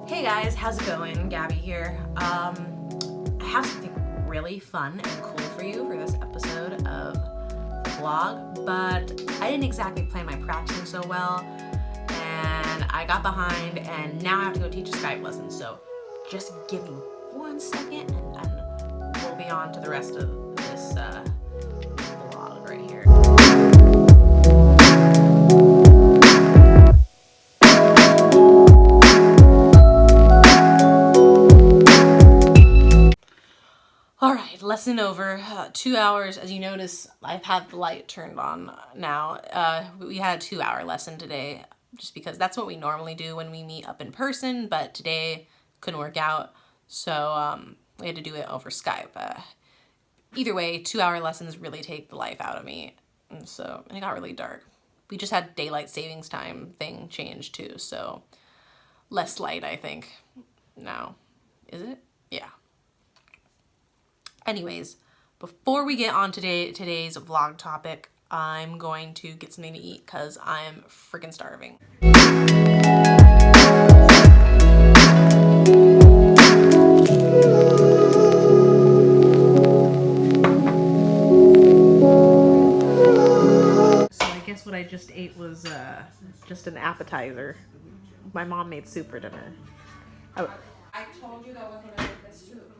Hey guys, how's it going? Gabby here. I have something really fun and cool for you for this episode of the vlog, but I didn't exactly plan my practicing so well, and I got behind, and now I have to go teach a Skype lesson, so just give me 1 second, and we'll be on to the rest of this vlog right here. Alright, lesson over. 2 hours. As you notice, I've had the light turned on now. We had a 2-hour lesson today, just because that's what we normally do when we meet up in person, but today couldn't work out, so we had to do it over Skype. Either way, 2-hour lessons really take the life out of me, and it got really dark. We just had daylight savings time thing changed too, so less light, I think, now. Is it? Yeah. Anyways, before we get on today's vlog topic, I'm going to get something to eat because I'm freaking starving. So I guess what I just ate was just an appetizer. My mom made soup for dinner. Oh. I told you that was gonna make this soup.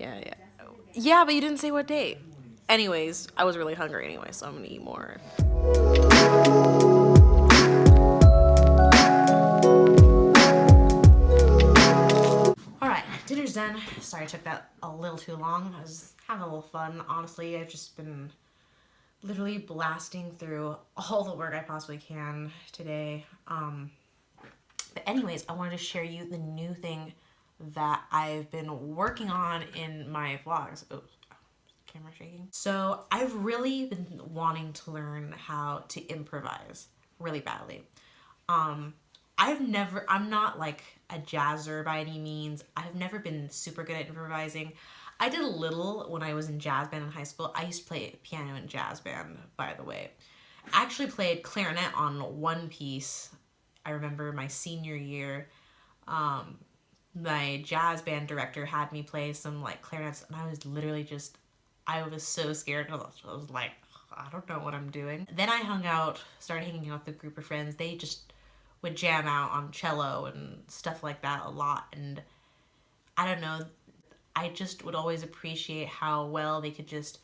Yeah. Yeah, but you didn't say what date. Anyways, I was really hungry anyway, so I'm gonna eat more. Alright, dinner's done. Sorry I took that a little too long. I was having a little fun. Honestly, I've just been literally blasting through all the work I possibly can today. But anyways, I wanted to share you the new thing that I've been working on in my vlogs. Oh, camera shaking. So I've really been wanting to learn how to improvise really badly. I'm not like a jazzer by any means. I've never been super good at improvising. I did a little when I was in jazz band in high school. I used to play piano in jazz band, by the way. I actually played clarinet on one piece. I remember my senior year. My jazz band director had me play some like clarinets, and I was literally I was so scared. I was like, I don't know what I'm doing. Then I started hanging out with a group of friends. They just would jam out on cello and stuff like that a lot, and I don't know, I just would always appreciate how well they could just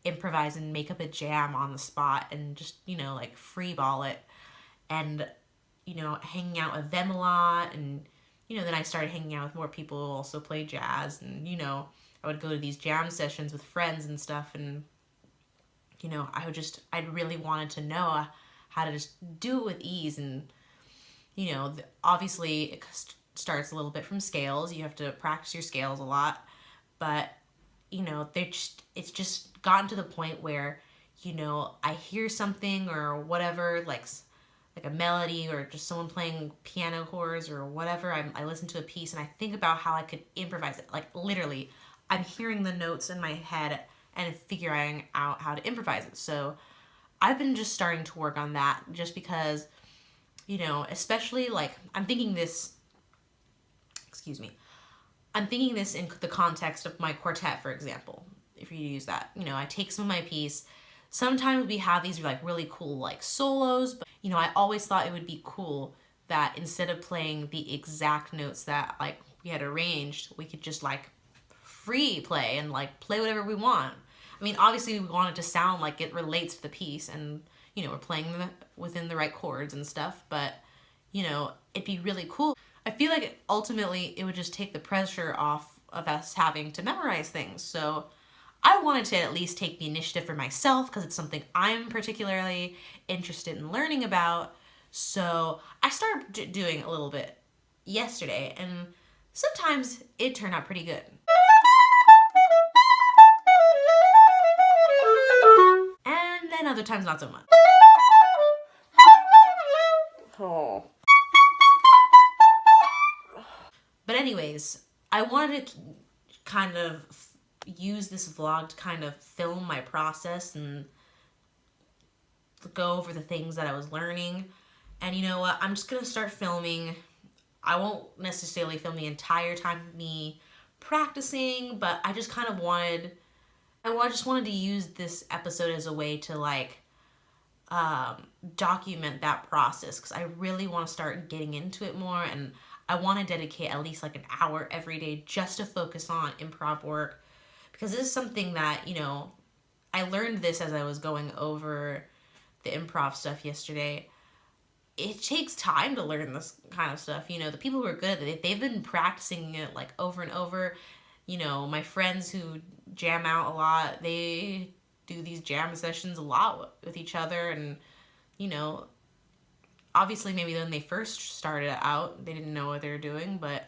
improvise and make up a jam on the spot and just, like free ball it, and, hanging out with them a lot, and then I started hanging out with more people who also play jazz, and, I would go to these jam sessions with friends and stuff, and, I really wanted to know how to just do it with ease, and, obviously it starts a little bit from scales. You have to practice your scales a lot, but, it's just gotten to the point where, I hear something or whatever, like a melody or just someone playing piano chords or whatever. I listen to a piece and I think about how I could improvise it. Like literally, I'm hearing the notes in my head and figuring out how to improvise it. So I've been just starting to work on that just because, especially like I'm thinking this in the context of my quartet, for example. If you use that, I take some of my piece. Sometimes we have these like really cool like solos, but I always thought it would be cool that instead of playing the exact notes that like we had arranged, we could just like free play and like play whatever we want. I mean, obviously we want it to sound like it relates to the piece and, we're playing within the right chords and stuff, but, it'd be really cool. I feel like ultimately it would just take the pressure off of us having to memorize things. So I wanted to at least take the initiative for myself because it's something I'm particularly interested in learning about. So I started doing a little bit yesterday, and sometimes it turned out pretty good. And then other times not so much. Oh. But anyways, I wanted to kind of use this vlog to kind of film my process and go over the things that I was learning. And you know what? I'm just going to start filming. I won't necessarily film the entire time of me practicing, but I just kind of wanted, I just wanted to use this episode as a way to like document that process, because I really want to start getting into it more, and I want to dedicate at least like an hour every day just to focus on improv work, because this is something that, you know, I learned this as I was going over the improv stuff yesterday. It takes time to learn this kind of stuff. You know, the people who are good at it, they've been practicing it like over and over. You know, my friends who jam out a lot, they do these jam sessions a lot with each other. And, you know, obviously maybe when they first started out, they didn't know what they were doing, but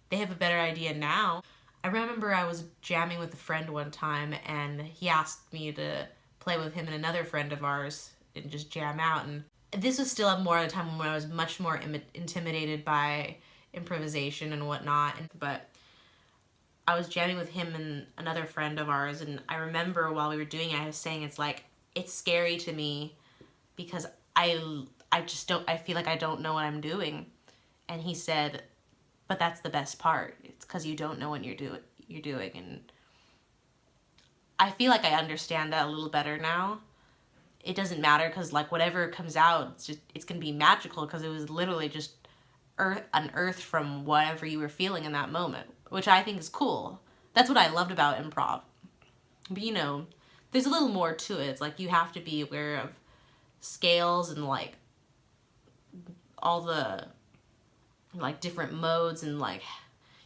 they have a better idea now. I remember I was jamming with a friend one time, and he asked me to play with him and another friend of ours and just jam out. And this was still more at a time when I was much more intimidated by improvisation and whatnot. But I was jamming with him and another friend of ours, and I remember while we were doing it, I was saying it's scary to me because I feel like I don't know what I'm doing. And he said, but that's the best part. It's because you don't know what you're doing. And I feel like I understand that a little better now. It doesn't matter, because like whatever comes out, it's gonna be magical, because it was literally just unearthed from whatever you were feeling in that moment, which I think is cool. That's what I loved about improv. But you know, there's a little more to it. It's like you have to be aware of scales and like all the like different modes, and like,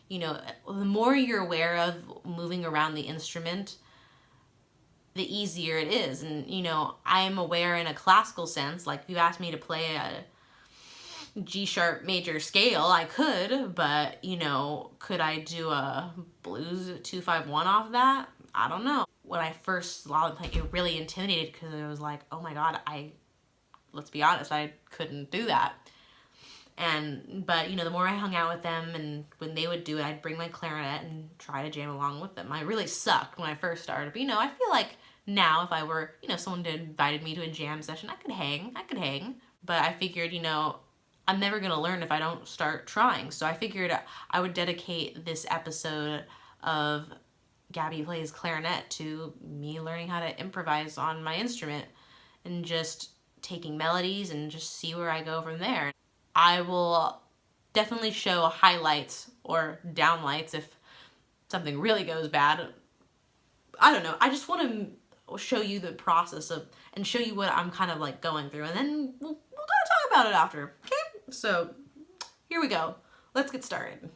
you know, the more you're aware of moving around the instrument, the easier it is. And you know, I'm aware in a classical sense. Like if you asked me to play a G sharp major scale, I could, but you know, could I do a blues 2-5-1 off that? I don't know. When I first saw them play, it really intimidated, because I was like, oh my god, let's be honest, I couldn't do that. But you know, the more I hung out with them, and when they would do it, I'd bring my clarinet and try to jam along with them. I really sucked when I first started, but you know, I feel like now if I were, you know, someone invited me to a jam session, I could hang. But I figured, you know, I'm never gonna learn if I don't start trying. So I figured I would dedicate this episode of Gaby Plays Clarinet to me learning how to improvise on my instrument, and just taking melodies and just see where I go from there. I will definitely show highlights or downlights if something really goes bad. I don't know. I just want to show you the process of, and show you what I'm kind of like going through, and then we'll kind of talk about it after. Okay? So here we go. Let's get started.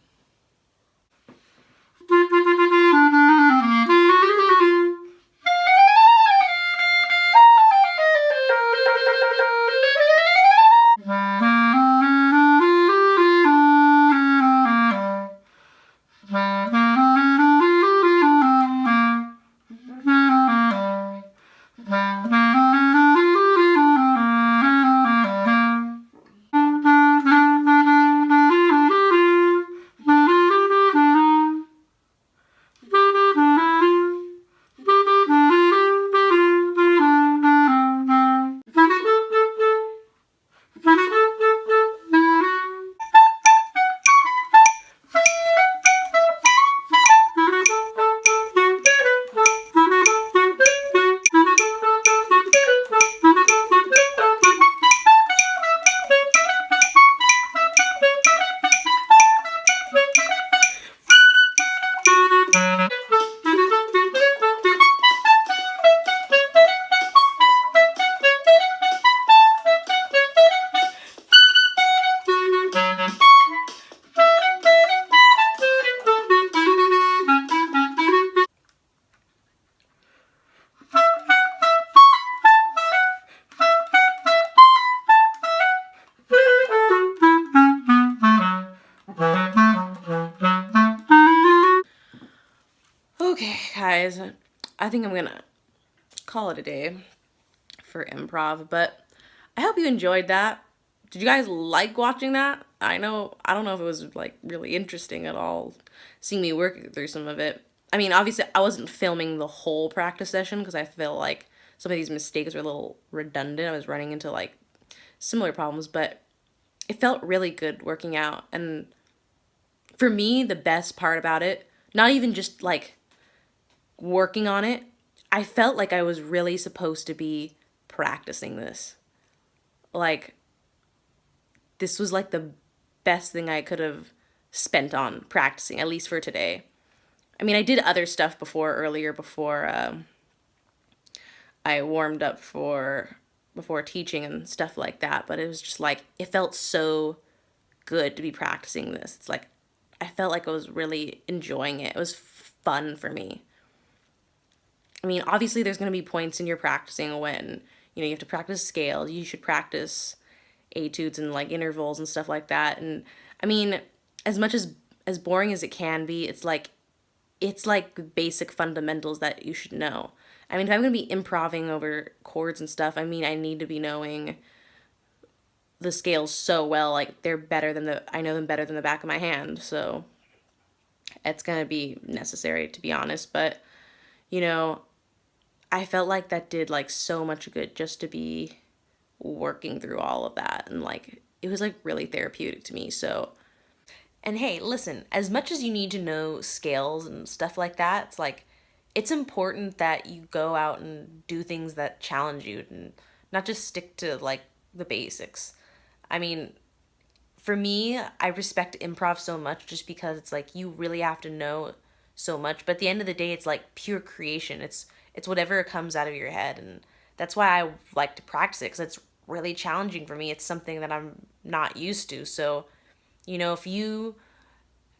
guys, I think I'm gonna call it a day for improv, but I hope you enjoyed that. Did you guys like watching that? I don't know if it was like really interesting at all, seeing me work through some of it. I mean, obviously I wasn't filming the whole practice session because I feel like some of these mistakes were a little redundant. I was running into like similar problems, but it felt really good working out. And for me, the best part about it, not even just like working on it, I felt like I was really supposed to be practicing this. Like, this was like the best thing I could have spent on practicing, at least for today. I mean, I did other stuff earlier before I warmed up before teaching and stuff like that, but it was just like, it felt so good to be practicing this. It's like, I felt like I was really enjoying it. It was fun for me. I mean, obviously there's going to be points in your practicing when, you have to practice scales. You should practice etudes and like intervals and stuff like that. And I mean, as much as boring as it can be, it's like basic fundamentals that you should know. I mean, if I'm going to be improvising over chords and stuff, I mean, I need to be knowing the scales so well. Like, I know them better than the back of my hand. So it's going to be necessary, to be honest. But, I felt like that did like so much good just to be working through all of that. And like, it was like really therapeutic to me. So, and hey, listen, as much as you need to know scales and stuff like that, it's like, it's important that you go out and do things that challenge you and not just stick to like the basics. I mean, for me, I respect improv so much just because it's like you really have to know so much. But at the end of the day, it's like pure creation. It's whatever comes out of your head. And that's why I like to practice it, because it's really challenging for me. It's something that I'm not used to. So, if you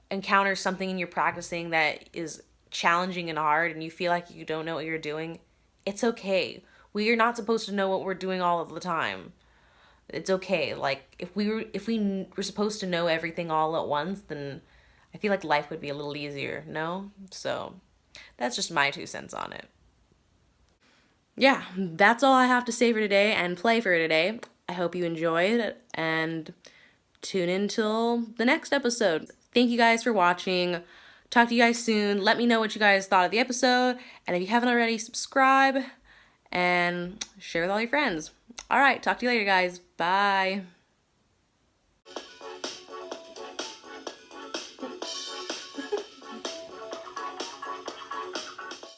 encounter something in your practicing that is challenging and hard and you feel like you don't know what you're doing, it's okay. We are not supposed to know what we're doing all of the time. It's okay. Like, if we were supposed to know everything all at once, then I feel like life would be a little easier, no? So that's just my 2 cents on it. Yeah, that's all I have to say for today and play for today. I hope you enjoyed, and tune in till the next episode. Thank you guys for watching. Talk to you guys soon. Let me know what you guys thought of the episode. And if you haven't already, subscribe and share with all your friends. All right, talk to you later, guys. Bye.